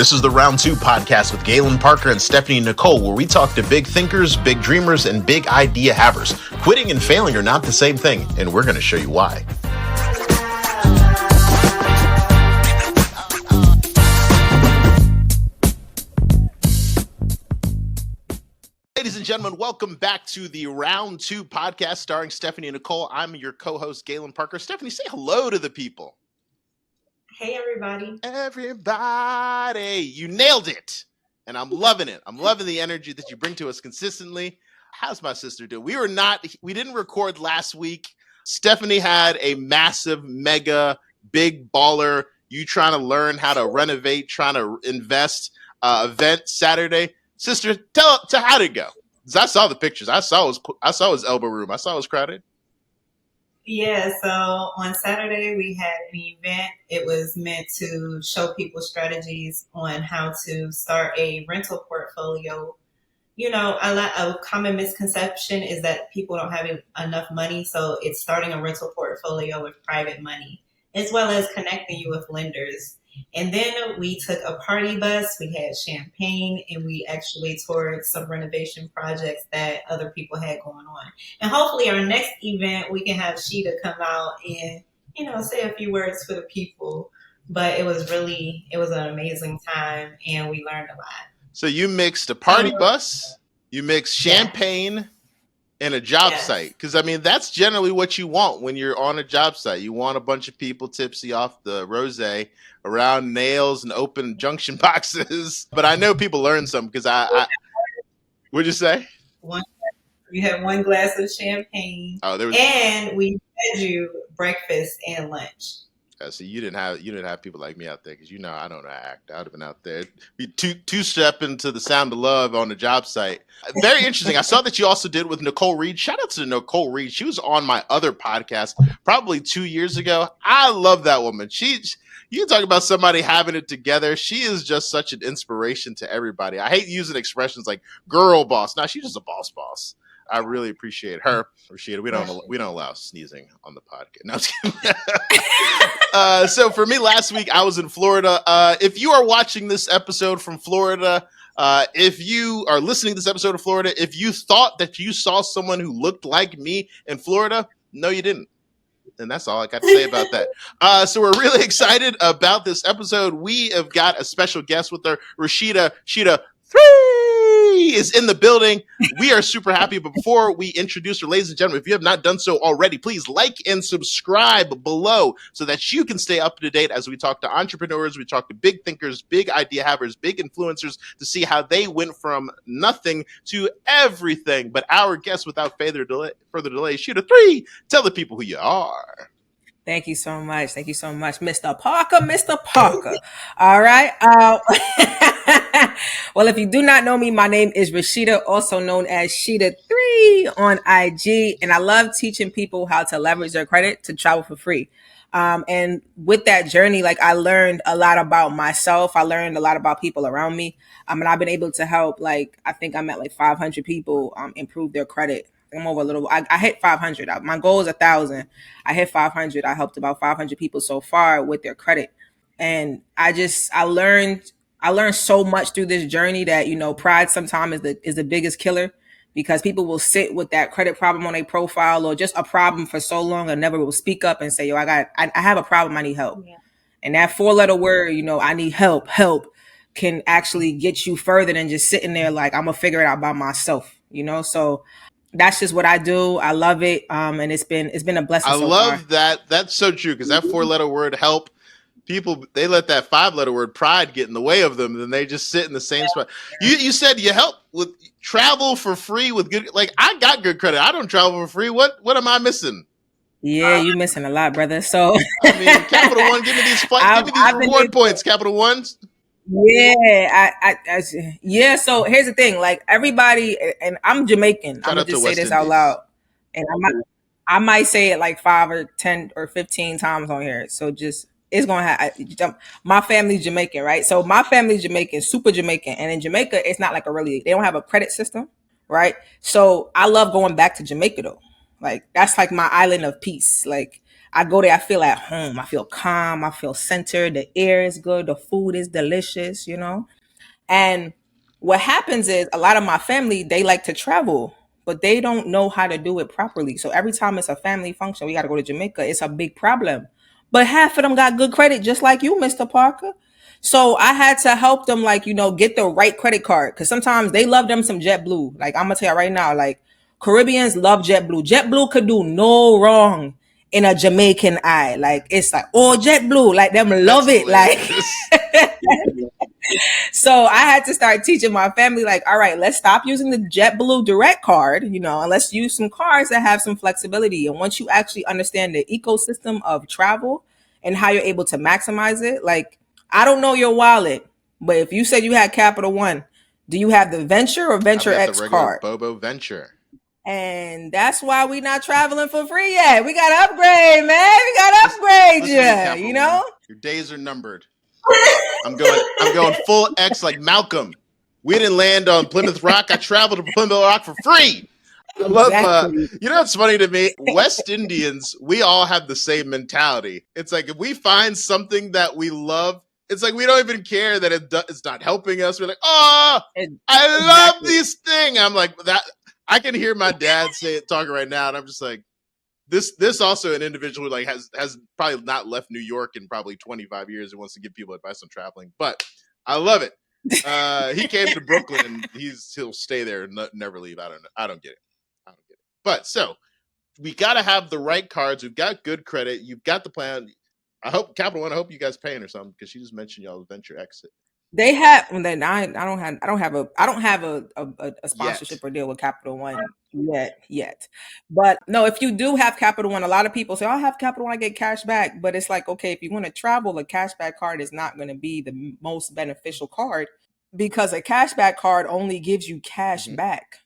This is the Round 2 podcast with Galen Parker and Nicole, where we talk to big thinkers, big dreamers, and big idea havers. Quitting and failing are not the same thing, and we're going to show you why. Ladies and gentlemen, welcome back to the Round 2 podcast starring Stephanie and Nicole. I'm your co-host, Galen Parker. Stephanie, say hello to the people. Hey, everybody. Everybody, you nailed it. And I'm loving it. I'm loving the energy that you bring to us consistently. How's my sister doing? We didn't record last week. Stephanie had a massive, mega, big baller. You trying to learn how to renovate, trying to invest event Saturday. Sister, tell how did it go? 'Cause I saw the pictures. I saw his elbow room. I saw it was crowded. Yeah, so on Saturday we had an event. It was meant to show people strategies on how to start a rental portfolio. You know, a common misconception is that people don't have enough money, so it's starting a rental portfolio with private money, as well as connecting you with lenders. And then we took a party bus, we had champagne, and we actually toured some renovation projects that other people had going on. And hopefully our next event, we can have Sheda come out and, say a few words for the people. But it was an amazing time, and we learned a lot. So you mixed a party bus, you mixed champagne, and a job site. Because, that's generally what you want when you're on a job site. You want a bunch of people tipsy off the rosé around nails and open junction boxes. But I know people learn something because what'd you say? You had one glass of champagne. And we fed you breakfast and lunch. So you didn't have people like me out there because I don't act. I'd have been out there. Be two-step into the Sound of Love on the job site. Very interesting. I saw that you also did with Nicole Reed. Shout out to Nicole Reed. She was on my other podcast probably 2 years ago. I love that woman. You talk about somebody having it together. She is just such an inspiration to everybody. I hate using expressions like girl boss. No, she's just a boss. I really appreciate her. Rashedah, we don't allow sneezing on the podcast. No, I'm just kidding. So for me last week, I was in Florida. If you are watching this episode from Florida, if you are listening to this episode of Florida, if you thought that you saw someone who looked like me in Florida, no, you didn't. And that's all I got to say about that. So we're really excited about this episode. We have got a special guest with her, Sheda3 is in the building. We are super happy. But before we introduce her, ladies and gentlemen, if you have not done so already, please like and subscribe below so that you can stay up to date as we talk to entrepreneurs, we talk to big thinkers, big idea havers, big influencers to see how they went from nothing to everything. But our guest, without further delay, Sheda3, tell the people who you are. Thank you so much. Mr. Parker. All right. Well, if you do not know me, my name is Rashedah, also known as Sheda3 on IG. And I love teaching people how to leverage their credit to travel for free. And with that journey, I learned a lot about myself. I learned a lot about people around me. And I've been able to help, I think I'm at 500 people improve their credit. I'm over a little. I hit 500. My goal is 1,000. I hit 500. I helped about 500 people so far with their credit, and I learned so much through this journey that pride sometimes is the biggest killer, because people will sit with that credit problem on a profile or just a problem for so long and never will speak up and say, "Yo, I have a problem. I need help." Yeah. And that 4-letter word, I need help, can actually get you further than just sitting there I'm gonna figure it out by myself. So. That's just what I do. I love it. And it's been a blessing. I love that. That's so true. Because that 4-letter word help, people, they let that 5-letter word pride get in the way of them. And then they just sit in the same spot. You said you help with travel for free with good, I got good credit. I don't travel for free. What am I missing? Yeah, you missing a lot, brother. So Capital One, give me these reward points, Capital Ones. Yeah, So here's the thing, everybody, and I'm Jamaican. I'm gonna just say this out loud, and I might say it 5 or 10 or 15 times on here. So it's gonna happen. My family's Jamaican, right? So my family's Jamaican, super Jamaican, and in Jamaica, it's not they don't have a credit system, right? So I love going back to Jamaica though. Like that's like my island of peace. Like I go there, I feel at home. I feel calm. I feel centered. The air is good. The food is delicious. And what happens is a lot of my family, they like to travel, but they don't know how to do it properly. So every time it's a family function, we got to go to Jamaica. It's a big problem. But half of them got good credit, just like you, Mr. Parker. So I had to help them, like, get the right credit card. Cause sometimes they love them some JetBlue. Like, I'm gonna tell you right now, like, Caribbeans love JetBlue. JetBlue could do no wrong in a Jamaican eye. Like, it's like, oh, JetBlue, like, them That's love it. Like, hilarious. so I had to start teaching my family, like, all right, let's stop using the JetBlue Direct card, and let's use some cards that have some flexibility. And once you actually understand the ecosystem of travel and how you're able to maximize it, like, I don't know your wallet, but if you said you had Capital One, do you have the Venture or I've Venture got the X regular card? Bobo Venture. And that's why we not traveling for free yet. We got to upgrade, man. We got to upgrade Listen to me, you, Capital One. Your days are numbered. I'm going full X like Malcolm. We didn't land on Plymouth Rock. I traveled to Plymouth Rock for free. I love, Exactly. what's funny to me? West Indians, we all have the same mentality. It's like if we find something that we love, it's like we don't even care that it's not helping us. We're like, oh, I love this thing. I'm like, that. I can hear my dad talking right now, and I'm just like, this also an individual who like has probably not left New York in probably 25 years and wants to give people advice on traveling, but I love it. He came to Brooklyn and he'll stay there and never leave. I don't get it. But so we got to have the right cards. We've got good credit. You've got the plan. I hope Capital One. I hope you guys paying or something because she just mentioned y'all's venture exit. They have. Then I don't have a sponsorship or deal with Capital One yet. But no, if you do have Capital One, a lot of people say, "Oh, I have Capital One, I get cash back." But it's like, okay, if you want to travel, a cashback card is not going to be the most beneficial card because a cashback card only gives you cash back.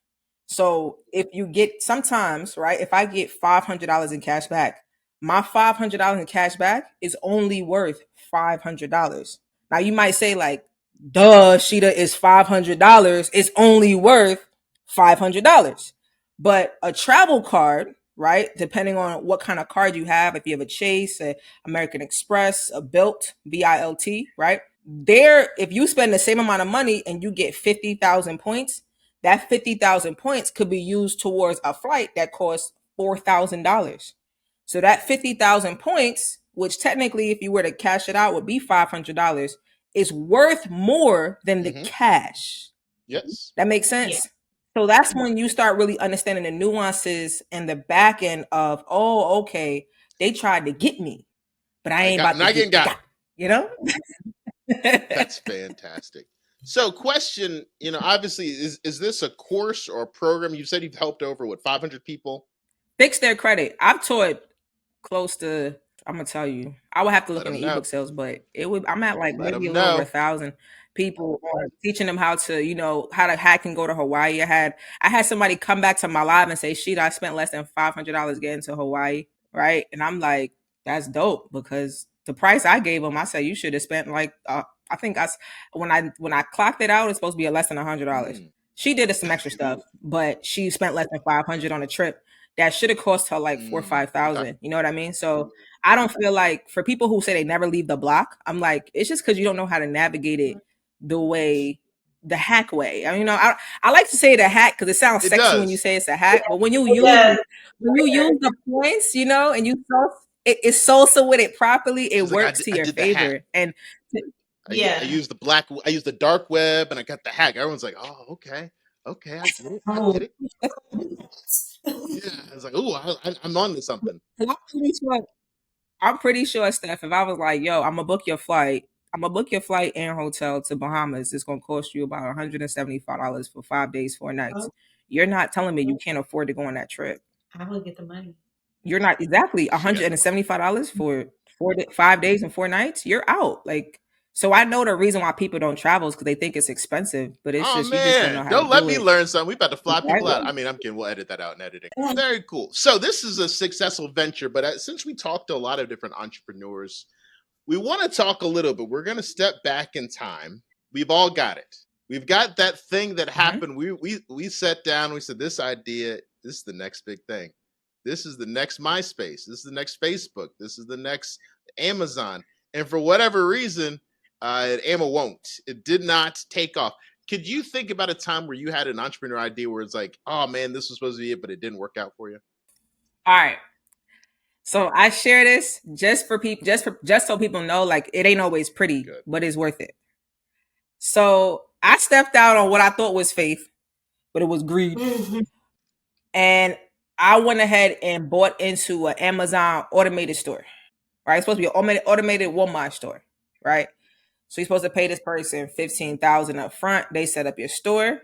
So if you get sometimes, right, if I get $500 in cash back, my $500 in cash back is only worth $500. Now you might say like, duh, Sheda, is $500. It's only worth $500. But a travel card, right, depending on what kind of card you have, if you have a Chase, a American Express, a Bilt, Bilt, right? There, if you spend the same amount of money and you get 50,000 points, that 50,000 points could be used towards a flight that costs $4,000. So that 50,000 points, which technically, if you were to cash it out, would be $500, is worth more than the cash. Yes. That makes sense? Yeah. So that's when you start really understanding the nuances and the back end of, oh, okay, they tried to get me, but I ain't about to get got. That's fantastic. So question, obviously, is this a course or a program? You said you've helped over, 500 people? Fix their credit. I've taught close to, I'm going to tell you, I would have to look in the ebook sales, but I'm at like maybe a little over 1,000 people teaching them how to, how to hack and go to Hawaii. I had somebody come back to my live and say, Sheda, I spent less than $500 getting to Hawaii. Right. And I'm like, that's dope because the price I gave them, I said, you should have spent like, I think when I clocked it out, it's supposed to be less than $100. She did some extra stuff, but she spent less than $500 on a trip that should have cost her like $4,000 or $5,000. Okay. You know what I mean? So I don't feel like, for people who say they never leave the block, I'm like, it's just because you don't know how to navigate it the hack way. I like to say the hack because it sounds sexy when you say it's a hack, but when you use the points, and you it's salsa with it properly, it works to your favor. And I use the dark web, and I got the hack. Everyone's like, "Oh, okay, I get it." Yeah, I was like, "Oh, I'm on to something." I'm pretty sure, Steph, if I was like, "Yo, I'm gonna book your flight and hotel to Bahamas. It's gonna cost you about $175 for 5 days, 4 nights." You're not telling me you can't afford to go on that trip. I will get the money. You're not exactly $175 for 5 days and 4 nights. You're out. Like, so I know the reason why people don't travel is because they think it's expensive, but it's just, you just don't know how don't to let do me it. learn something. We about to fly people out. I mean, I'm kidding. We'll edit that out in editing. Very cool. So this is a successful venture, but since we talked to a lot of different entrepreneurs, we want to talk a little bit. We're going to step back in time. We've all got it. We've got that thing that happened. We sat down. We said, this idea, this is the next big thing. this is the next MySpace, this is the next Facebook, this is the next Amazon. And for whatever reason, Emma won't. It did not take off. Could you think about a time where you had an entrepreneur idea where it's like, oh man, this was supposed to be it, but it didn't work out for you? All right. So I share this just for people, just so people know, like, it ain't always pretty, Good. but it's worth it. So I stepped out on what I thought was faith, but it was greed. And I went ahead and bought into an Amazon automated store, right? It's supposed to be an automated Walmart store, right? So you're supposed to pay this person $15,000 up front. They set up your store,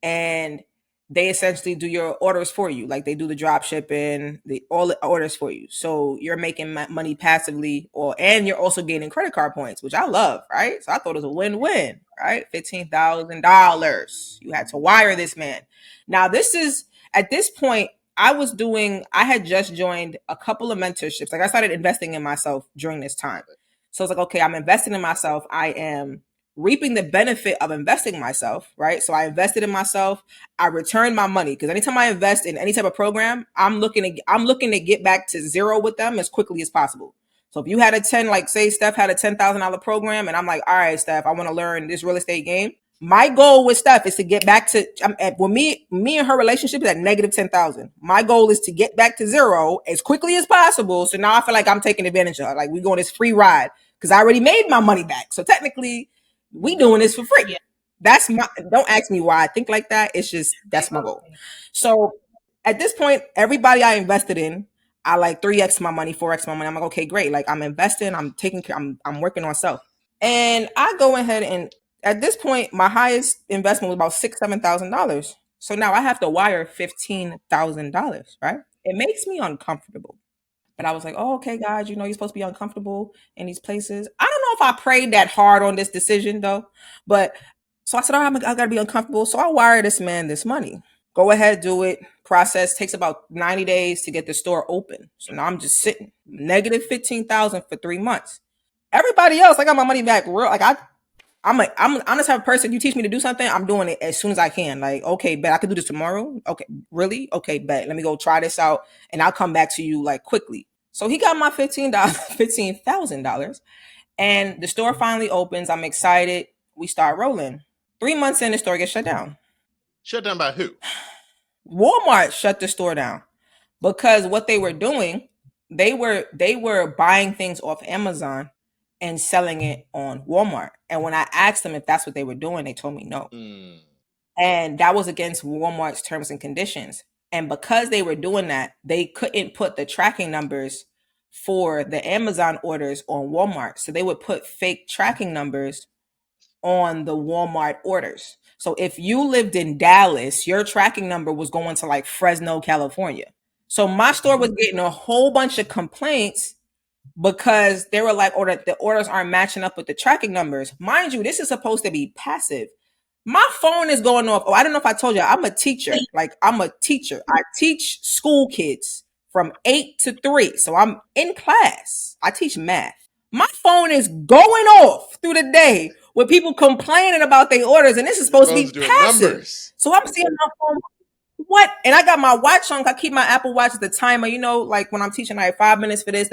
and they essentially do your orders for you. Like, they do the drop shipping, all the orders for you. So you're making money passively, and you're also gaining credit card points, which I love, right? So I thought it was a win-win, right? $15,000. You had to wire this man. Now, at this point, I had just joined a couple of mentorships. Like, I started investing in myself during this time. So it's like, okay, I'm investing in myself. I am reaping the benefit of investing in myself, right? So I invested in myself. I returned my money, because anytime I invest in any type of program, I'm looking to get back to zero with them as quickly as possible. So if you had say Steph had a $10,000 program, and I'm like, all right, Steph, I want to learn this real estate game. My goal with Steph is to get back to, me and her relationship is at negative 10,000. My goal is to get back to zero as quickly as possible. So now I feel like I'm taking advantage of her. Like, we go on this free ride because I already made my money back. So technically, we doing this for free. Yeah. Don't ask me why I think like that. It's just, that's my goal. So at this point, everybody I invested in, I like 3x my money, 4x my money. I'm like, okay, great. Like, I'm investing, I'm working on self. And I go ahead, and at this point, my highest investment was about $6,000-$7,000. So now I have to wire $15,000, right? It makes me uncomfortable. But I was like, oh, okay, guys, you're supposed to be uncomfortable in these places. I don't know if I prayed that hard on this decision, though. But so I said, all right, I got to be uncomfortable. So I wire this man this money. Go ahead, do it. Process takes about 90 days to get the store open. So now I'm just sitting negative 15,000 for 3 months. Everybody else, I got my money back real. Like, I'm the type of person, you teach me to do something, I'm doing it as soon as I can. Like, okay, bet I could do this tomorrow. Okay, really? Okay, bet. Let me go try this out, and I'll come back to you like quickly. So he got my $15,000, and the store finally opens. I'm excited. We start rolling. 3 months in, the store gets shut down. Shut down by who? Walmart shut the store down because what they were doing, they were buying things off Amazon and selling it on Walmart. And when I asked them if that's what they were doing, they told me no. And that was against Walmart's terms and conditions. And because they were doing that, they couldn't put the tracking numbers for the Amazon orders on Walmart. So they would put fake tracking numbers on the Walmart orders. So if you lived in Dallas, your tracking number was going to like Fresno, California. So my store was getting a whole bunch of complaints because they were like, oh, the orders aren't matching up with the tracking numbers. Mind you, this is supposed to be passive. My phone is going off. Oh, I don't know if I told you, I'm a teacher. Like, I'm a teacher. I teach school kids from 8 to 3. So I'm in class. I teach math. My phone is going off through the day with people complaining about their orders, and this is supposed to be passive. Numbers. So I'm seeing my phone. What? And I got my watch on. I keep my Apple Watch at the timer, like when I'm teaching, I have 5 minutes for this,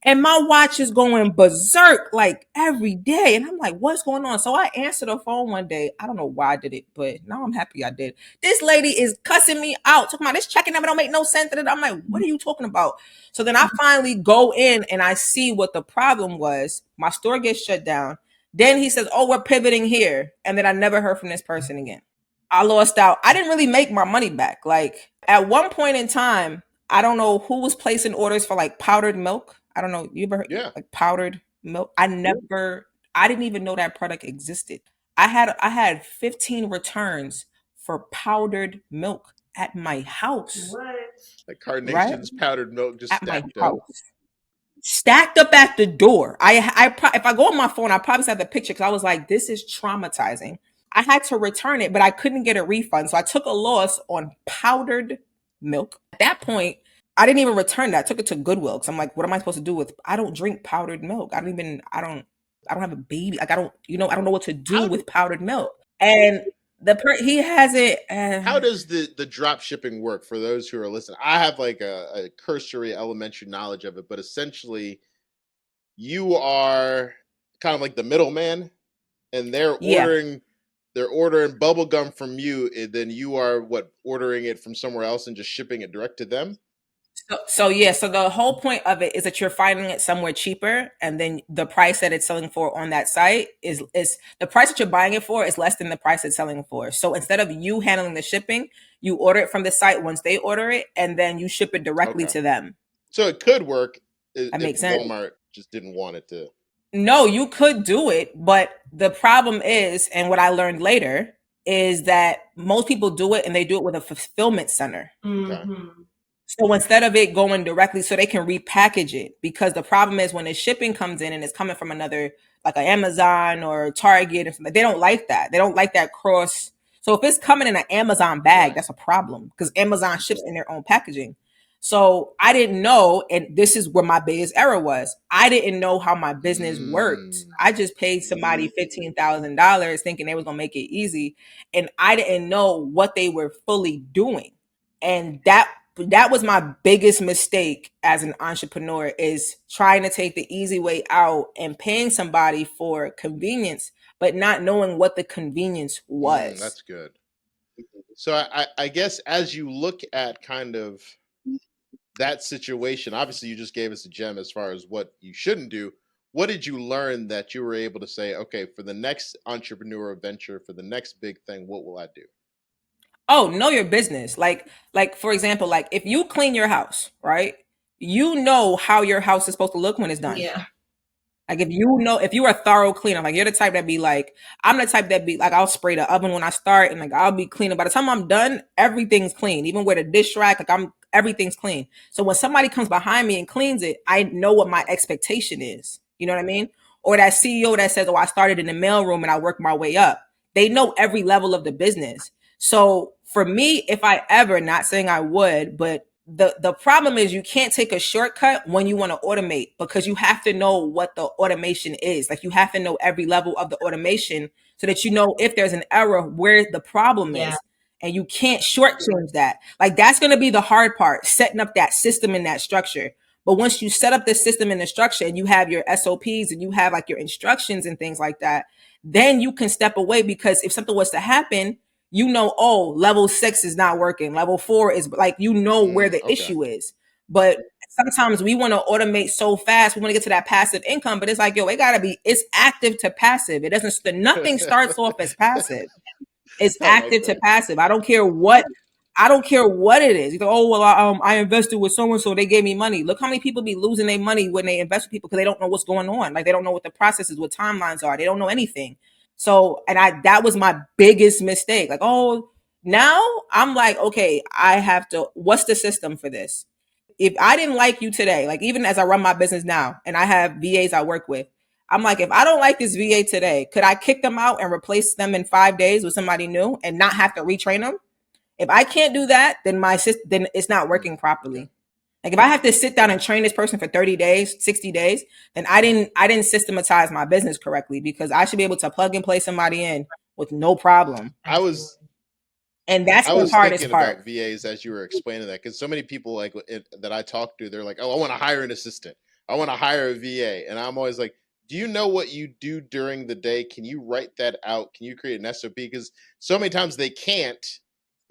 and my watch is going berserk like every day. And I'm like, what's going on? So I answered the phone one day. I don't know why I did it, but now I'm happy I did. This lady is cussing me out, talking about this checking number don't make no sense. I'm like, what are you talking about? So then I finally go in and I see what the problem was. My store gets shut down. Then he says, oh, we're pivoting here. And then I never heard from this person again. I lost out. I didn't really make my money back. Like, at one point in time, I don't know who was placing orders for like powdered milk. I don't know. You ever heard like powdered milk? I didn't even know that product existed. I had 15 returns for powdered milk at my house. What? Like Carnation's powdered milk just at stacked my up. House. Stacked up at the door. If I go on my phone, I probably have the picture because I was like, this is traumatizing. I had to return it, but I couldn't get a refund. So I took a loss on powdered milk. At that point, I didn't even return that. I took it to Goodwill because I'm like, what am I supposed to do with? I don't drink powdered milk. I don't have a baby. Like, I don't know what to do with powdered milk. And He has it. How does the drop shipping work for those who are listening? I have like a cursory elementary knowledge of it, but essentially you are kind of like the middleman, and Yeah. they're ordering bubble gum from you, and then you are what, ordering it from somewhere else and just shipping it direct to them. So yeah, so the whole point of it is that you're finding it somewhere cheaper, and then the price that it's selling for on that site is the price that you're buying it for is less than the price it's selling for. So instead of you handling the shipping, you order it from the site once they order it, and then you ship it directly Okay, to them. so it could work That if makes sense. Walmart just didn't want it to. No, you could do it, but the problem is, and what I learned later is that most people do it and they do it with a fulfillment center. Okay. Mm-hmm. So instead of it going directly, so they can repackage it, because the problem is when the shipping comes in and it's coming from another, like an Amazon or Target or something, they don't like that. They don't like that cross. So if it's coming in an Amazon bag, Right. that's a problem because Amazon ships in their own packaging. So I didn't know, and this is where my biggest error was. I didn't know how my business worked. Mm. I just paid somebody $15,000 thinking they was gonna make it easy, and I didn't know what they were fully doing. And that was my biggest mistake as an entrepreneur, is trying to take the easy way out and paying somebody for convenience, but not knowing what the convenience was. That's good. So I guess as you look at kind of that situation, obviously you just gave us a gem as far as what you shouldn't do. What did you learn that you were able to say, okay, for the next entrepreneurial venture, for the next big thing, what will I do? Oh, know your business. Like for example, like if you clean your house, right? You know how your house is supposed to look when it's done. Yeah. Like if you know, if you're a thorough cleaner, like you're the type that be like, I'm the type that be like, I'll spray the oven when I start, and like I'll be cleaning. By the time I'm done, everything's clean. Even with a dish rack, like everything's clean. So when somebody comes behind me and cleans it, I know what my expectation is. You know what I mean? Or that CEO that says, "Oh, I started in the mailroom and I worked my way up." They know every level of the business. So for me, if I ever, not saying I would, but the problem is you can't take a shortcut when you want to automate, because you have to know what the automation is. Like you have to know every level of the automation so that you know if there's an error where the problem Yeah. is, and you can't shortchange that. Like that's going to be the hard part, setting up that system and that structure. But once you set up the system and the structure and you have your SOPs and you have like your instructions and things like that, then you can step away, because if something was to happen, you know, oh, level 6 is not working. Level 4 is like, you know, where the Okay. issue is. But sometimes we want to automate so fast. We want to get to that passive income, but it's like, yo, it's active to passive. It doesn't, nothing starts off as passive. It's I like active to that. passive. I don't care what it is. You go, oh, well, I invested with someone, so they gave me money. Look how many people be losing their money when they invest with people because they don't know what's going on. Like they don't know what the processes, what timelines are. They don't know anything. So, that was my biggest mistake. Like, oh, now I'm like, okay, I have to, what's the system for this? If I didn't like you today, like even as I run my business now and I have VAs I work with, I'm like, if I don't like this VA today, could I kick them out and replace them in 5 days with somebody new and not have to retrain them? If I can't do that, then then it's not working Okay. properly. Like if I have to sit down and train this person for 30 days, 60 days, then I didn't systematize my business correctly, because I should be able to plug and play somebody in with no problem. I was Absolutely. And that's I the was hardest thinking part. about VAs as you were explaining that, because so many people that I talk to, they're like, "Oh, I want to hire an assistant. I want to hire a VA," and I'm always like, "Do you know what you do during the day? Can you write that out? Can you create an SOP?" Because so many times they can't,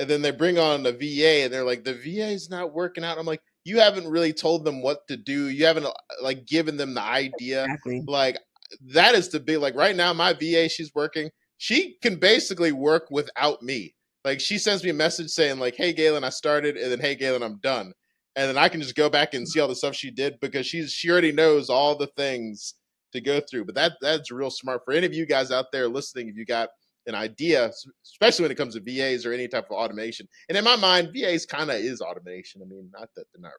and then they bring on a VA, and they're like, "The VA is not working out." I'm like, "You haven't really told them what to do. You haven't like given them the idea. Exactly. Like that is the big like right now. My VA, she's working. She can basically work without me. Like she sends me a message saying like, "Hey Galen, I started," and then "Hey Galen, I'm done," and then I can just go back and see all the stuff she did because she already knows all the things to go through. But that's real smart for any of you guys out there listening. If you got an idea, especially when it comes to VAs or any type of automation, and in my mind, VAs kind of is automation. I mean, not that they're not,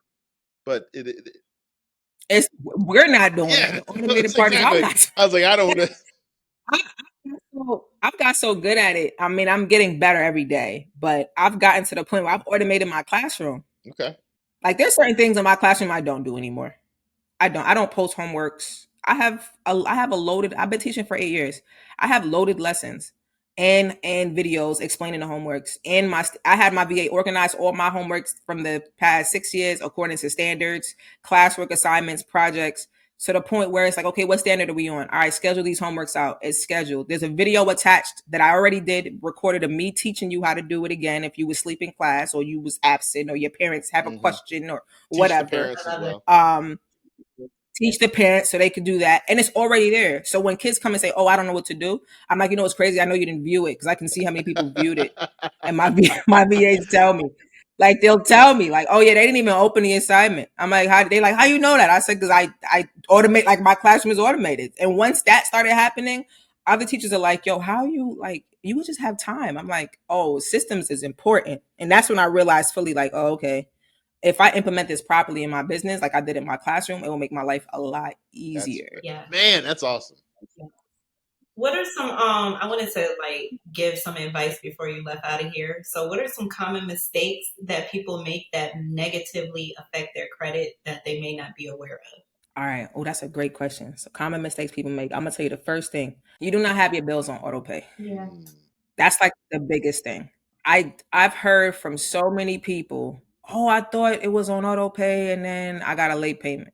but We're not doing it. yeah, The automated that's part is I'm exactly. not. I was like, I don't. I've got so good at it. I mean, I'm getting better every day, but I've gotten to the point where I've automated my classroom. Okay. Like there's certain things in my classroom I don't do anymore. I don't post homeworks. I have a loaded, I've been teaching for 8 years. I have loaded lessons. and videos explaining the homeworks. And I had my VA organize all my homeworks from the past 6 years according to standards, classwork assignments, projects, to the point where it's like, okay, what standard are we on? All right, schedule these homeworks out. It's scheduled. There's a video attached that I already did, recorded of me teaching you how to do it again if you was asleep in class or you was absent or your parents have a question or Teach the whatever. parents as well. Teach the parents so they could do that, and it's already there. So when kids come and say, "Oh, I don't know what to do," I'm like, "You know what's crazy? I know you didn't view it because I can see how many people viewed it." And my VAs tell me, like, they'll tell me, like, "Oh yeah, they didn't even open the assignment." I'm like, "How?" They like, "How you know that?" I said, "Because I automate, like my classroom is automated." And once that started happening, other teachers are like, "Yo, how you like? You would just have time." I'm like, "Oh, systems is important," and that's when I realized fully, like, "Oh, okay. If I implement this properly in my business, like I did in my classroom, it will make my life a lot easier." Man, that's awesome. What are some I wanted to like give some advice before you left out of here. So what are some common mistakes that people make that negatively affect their credit that they may not be aware of? All right. Oh, that's a great question. So common mistakes people make. I'm gonna tell you the first thing. You do not have your bills on auto pay. Yeah. That's like the biggest thing. I've heard from so many people, "Oh, I thought it was on auto pay and then I got a late payment."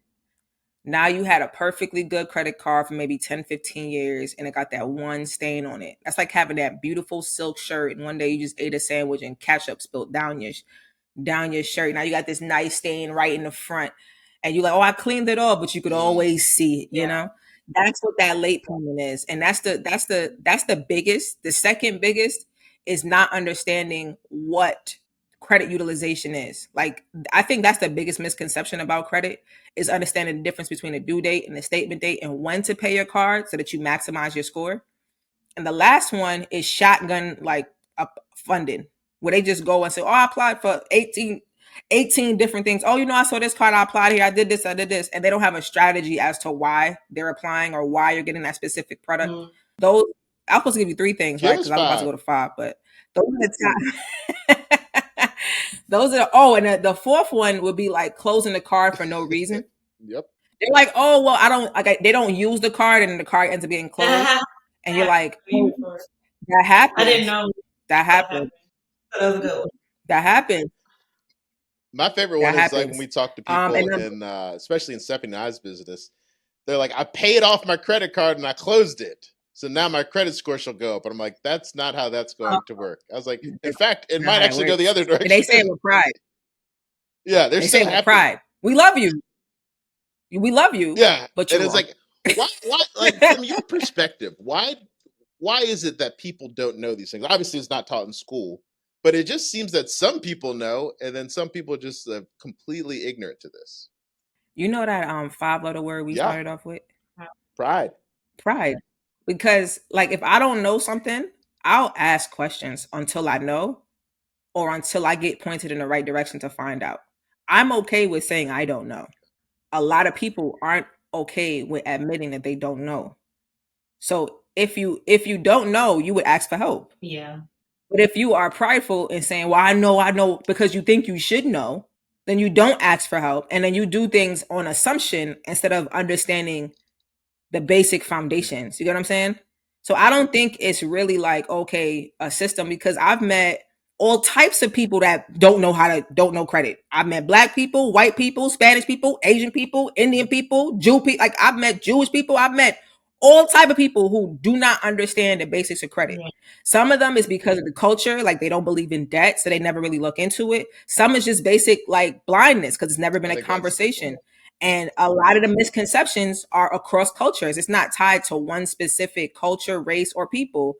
Now you had a perfectly good credit card for maybe 10, 15 years and it got that one stain on it. That's like having that beautiful silk shirt and one day you just ate a sandwich and ketchup spilled down your shirt. Now you got this nice stain right in the front. And you're like, "Oh, I cleaned it off," but you could always see it, you know? That's what that late payment is. And that's the biggest. The second biggest is not understanding what credit utilization is. Like, I think that's the biggest misconception about credit, is understanding the difference between a due date and a statement date and when to pay your card so that you maximize your score. And the last one is shotgun, like, funding, where they just go and say, "Oh, I applied for 18 different things. Oh, I saw this card, I applied here, I did this, and they don't have a strategy as to why they're applying or why you're getting that specific product. Those, I'm supposed to give you 3 things, right? Because I'm about to go to 5, but those are the top. Those are, and the fourth one would be like closing the card for no reason. Yep. They're like, "Oh, well, I don't like." They don't use the card, and the card ends up being closed, and you're like, "Oh, that happens." I didn't know that happened. That was a good one. That happened. My favorite one is like when we talk to people, and especially in Stepping Eyes business, they're like, "I paid off my credit card and I closed it, so now my credit score shall go up." And I'm like, "That's not how that's going to work." I was like, "In fact, it might actually go the other direction." And they say it with pride. Yeah, they say it with pride. We love you. We love you. Yeah, but it's like, why? Like, from your perspective, why is it that people don't know these things? Obviously, it's not taught in school, but it just seems that some people know, and then some people just completely ignorant to this. You know that 5-letter word we started off with? Pride. Because, like, if I don't know something, I'll ask questions until I know, or until I get pointed in the right direction to find out. I'm okay with saying I don't know. A lot of people aren't okay with admitting that they don't know. So if you don't know, you would ask for help. Yeah. But if you are prideful and saying, "Well, I know," because you think you should know, then you don't ask for help. And then you do things on assumption instead of understanding the basic foundations. You get what I'm saying? So I don't think it's really like, okay, a system, because I've met all types of people that don't know credit. I've met Black people, white people, Spanish people, Asian people, Indian people, Jew people. Like, I've met Jewish people. I've met all type of people who do not understand the basics of credit. Some of them is because of the culture, like they don't believe in debt, so they never really look into it. Some is just basic, like, blindness, because it's never been a conversation. And a lot of the misconceptions are across cultures. It's not tied to one specific culture, race, or people.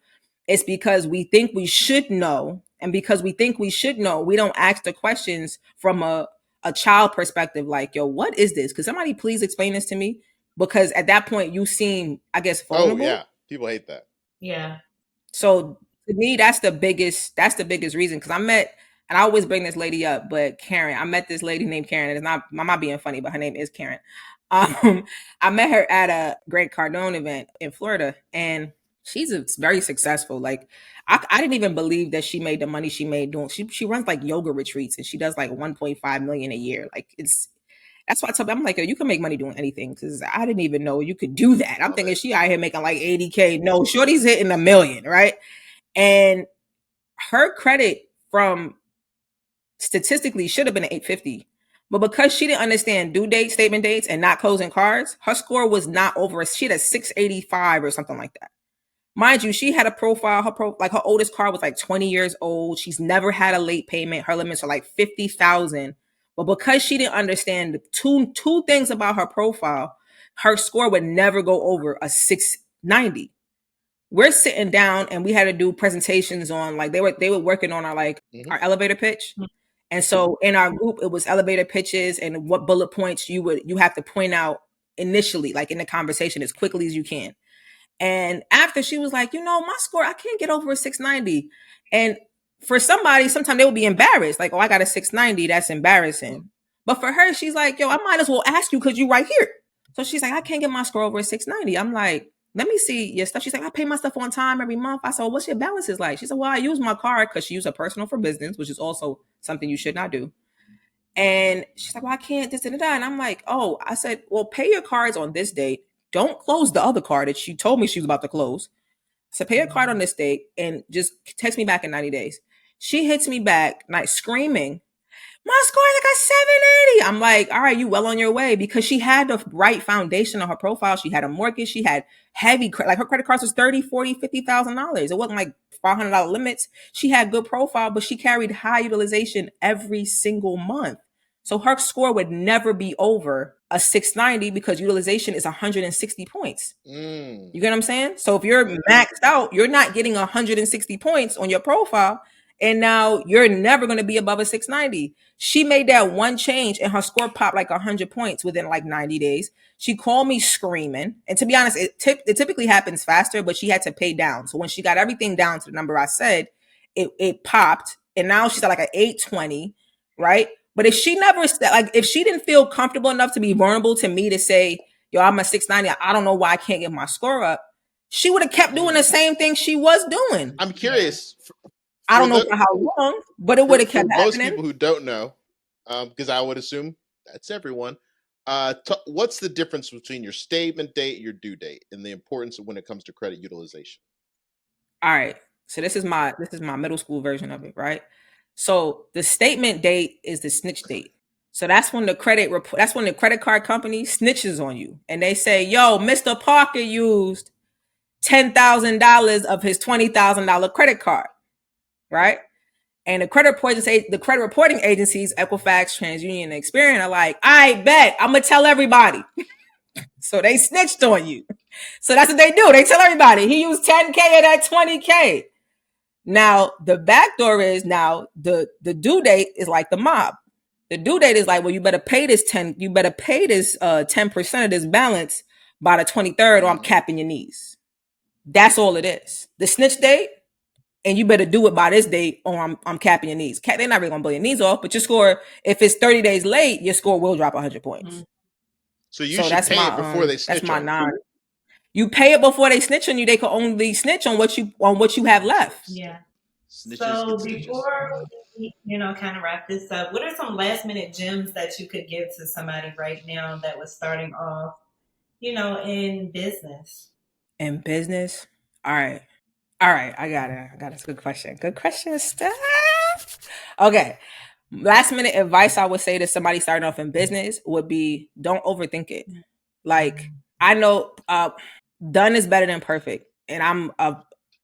It's because we think we should know. And because we think we should know, we don't ask the questions from a child perspective, like, "Yo, what is this? Could somebody please explain this to me?" Because at that point, you seem, I guess, vulnerable. Oh, yeah. People hate that. Yeah. So to me, that's the biggest reason. Because and I always bring this lady up, but Karen, I met this lady named Karen. I'm not being funny, but her name is Karen. I met her at a Grant Cardone event in Florida, and she's very successful. Like, I didn't even believe that she made the money she made doing. She runs like yoga retreats, and she does like 1.5 million a year. Like, that's why I tell them, I'm like, "Yo, you can make money doing anything," because I didn't even know you could do that. I'm thinking she out here making like 80K. No, shorty's hitting 1 million, right? And her credit from statistically should have been an 850. But because she didn't understand due date, statement dates, and not closing cards, her score was not over. She had a 685 or something like that. Mind you, she had a profile. Her oldest card was like 20 years old. She's never had a late payment. Her limits are like 50,000. But because she didn't understand the two things about her profile, her score would never go over a 690. We're sitting down and we had to do presentations on, like, they were working on our our elevator pitch. And so in our group, it was elevator pitches and what bullet points you have to point out initially, like in the conversation, as quickly as you can. And after, she was like, my score, I can't get over a 690. And for somebody, sometimes they would be embarrassed. Like, oh, I got a 690. That's embarrassing. But for her, she's like, yo, I might as well ask you because you right here. So she's like, I can't get my score over a 690. I'm like, let me see your stuff. She's like, I pay my stuff on time every month. I said, well, what's your balances like? She said, well, I use my card, because she used a personal for business, which is also something you should not do. And she's like, well, I can't this and that. And I'm like, oh, I said, well, pay your cards on this date. Don't close the other card that she told me she was about to close. So pay your card on this date and just text me back in 90 days. She hits me back, like, screaming, my score is like a 780. I'm like, all right, you well on your way, because she had the right foundation on her profile. She had a mortgage. She had heavy, like, her credit cards was $30,000, $40,000, $50,000. It wasn't like $500 limits. She had good profile, but she carried high utilization every single month. So her score would never be over a 690 because utilization is 160 points. You get what I'm saying? So if you're maxed out, you're not getting 160 points on your profile. And now you're never going to be above a 690. She made that one change and her score popped like 100 points within like 90 days. She called me screaming. And to be honest, it typically happens faster, but she had to pay down. So when she got everything down to the number I said, it popped. And now she's at like an 820, right? But if she never, if she didn't feel comfortable enough to be vulnerable to me to say, yo, I'm a 690, I don't know why I can't get my score up, she would have kept doing the same thing she was doing. I'm curious. I don't know for how long, but it would have kept happening. Most people who don't know, because I would assume that's everyone. What's the difference between your statement date and your due date, and the importance of when it comes to credit utilization? All right. So this is my middle school version of it, right? So the statement date is the snitch date. So that's when the credit card company snitches on you and they say, yo, Mr. Parker used $10,000 of his $20,000 credit card, right? And the credit reporting agencies, Equifax, TransUnion, and Experian, are like, I bet I'm gonna tell everybody. So they snitched on you. So that's what they do. They tell everybody he used 10K of that 20K. Now the backdoor is, now the due date is like the mob. The due date is like, well, you better pay this 10% of this balance by the 23rd, or I'm capping your knees. That's all it is. The snitch date, and you better do it by this date, or I'm capping your knees. They're not really gonna blow your knees off, but your score, if it's 30 days late, your score will drop 100 points. So you should pay it before they snitch on you. You pay it before they snitch on you. They can only snitch on what you have left. Yeah. Snitches So get stitches. before we, kind of wrap this up, what are some last minute gems that you could give to somebody right now that was starting off, in business? In business? All right. I got it. It's a good question. Good question, Steph. Okay. Last minute advice I would say to somebody starting off in business would be, don't overthink it. Like, I know done is better than perfect. And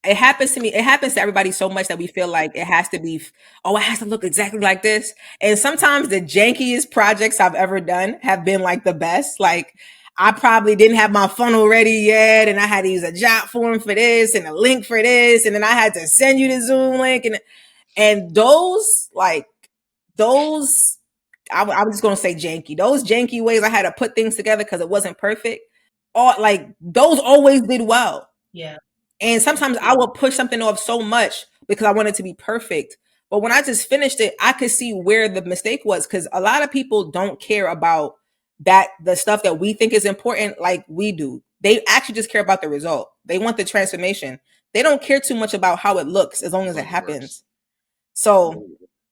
it happens to me. It happens to everybody so much that we feel like it has to be, it has to look exactly like this. And sometimes the jankiest projects I've ever done have been like the best. Like, I probably didn't have my funnel ready yet, and I had to use a job form for this and a link for this, and then I had to send you the Zoom link, and those, I'm just gonna say janky. Those janky ways I had to put things together because it wasn't perfect. Those always did well. Yeah. And sometimes I would push something off so much because I wanted it to be perfect. But when I just finished it, I could see where the mistake was, because a lot of people don't care about the stuff that we think is important like we do. They actually just care about the result. They want the transformation. They don't care too much about how it looks as long as it happens. So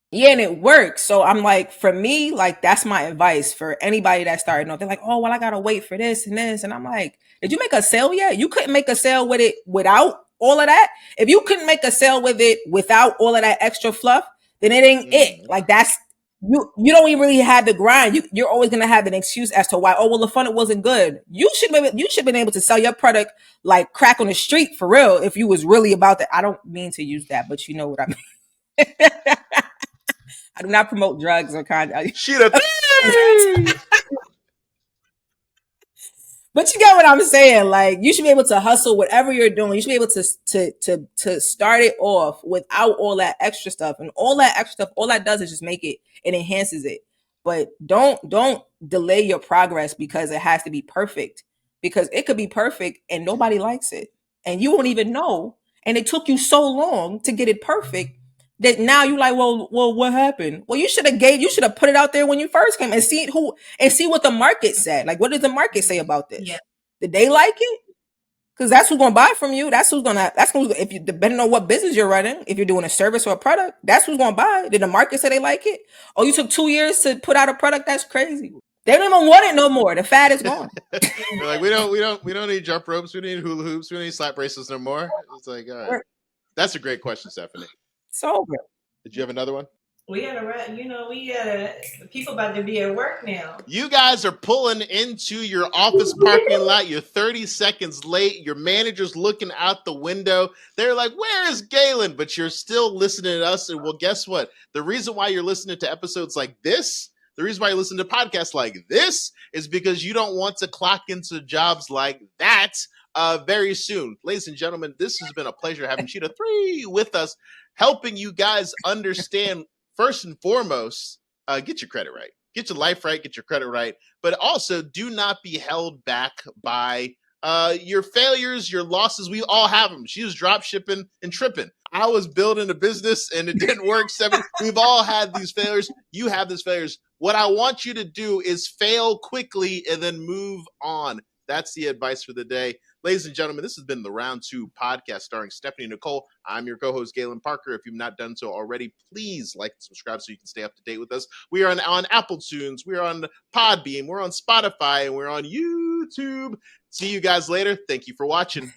yeah, and it works. So I'm like, for me, like, that's my advice for anybody that's starting off. They're like, oh, well, I gotta wait for this and this. And I'm like, did you make a sale yet? You couldn't make a sale with it without all of that, if you couldn't make a sale with it without all of that extra fluff, then it ain't it. Like that's you don't even really have the grind. You're always gonna have an excuse as to why. Oh well, the funnel wasn't good. You should have been able to sell your product like crack on the street for real if you was really about that. I don't mean to use that, but you know what I mean. I do not promote drugs or content. Sheda3. But you get what I'm saying. Like you should be able to hustle whatever you're doing. You should be able to start it off without all that extra stuff. And all that extra stuff, all that does is just make it enhances it. But don't delay your progress because it has to be perfect. Because it could be perfect and nobody likes it. And you won't even know. And it took you so long to get it perfect that now you're like, well, what happened? Well, you should have put it out there when you first came and see what the market said. Like, what did the market say about this? Yeah. Did they like it? Because that's who's gonna buy from you. If you depending on what business you're running, if you're doing a service or a product, that's who's gonna buy. Did the market say they like it? Oh, you took 2 years to put out a product? That's crazy. They don't even want it no more. The fad is gone. They're like, we don't need jump ropes, we need hula hoops, we don't need slap bracelets no more. It's like, all right. That's a great question, Stephanie. So good. Did you have another one? We gotta, people about to be at work now. You guys are pulling into your office parking lot. You're 30 seconds late. Your manager's looking out the window. They're like, where is Galen? But you're still listening to us. And well, guess what? The reason why you're listening to episodes like this, the reason why you listen to podcasts like this is because you don't want to clock into jobs like that very soon. Ladies and gentlemen, this has been a pleasure having Sheda3 with us, helping you guys understand, first and foremost, get your credit right. Get your life right, get your credit right. But also, do not be held back by your failures, your losses. We all have them. She was drop shipping and tripping. I was building a business and it didn't work. We've all had these failures. You have these failures. What I want you to do is fail quickly and then move on. That's the advice for the day. Ladies and gentlemen, this has been the Round 2 podcast starring Stephanie Nicole. I'm your co-host, Galen Parker. If you've not done so already, please like and subscribe so you can stay up to date with us. We are on Apple Tunes, we're on Podbean, we're on Spotify, and we're on YouTube. See you guys later. Thank you for watching.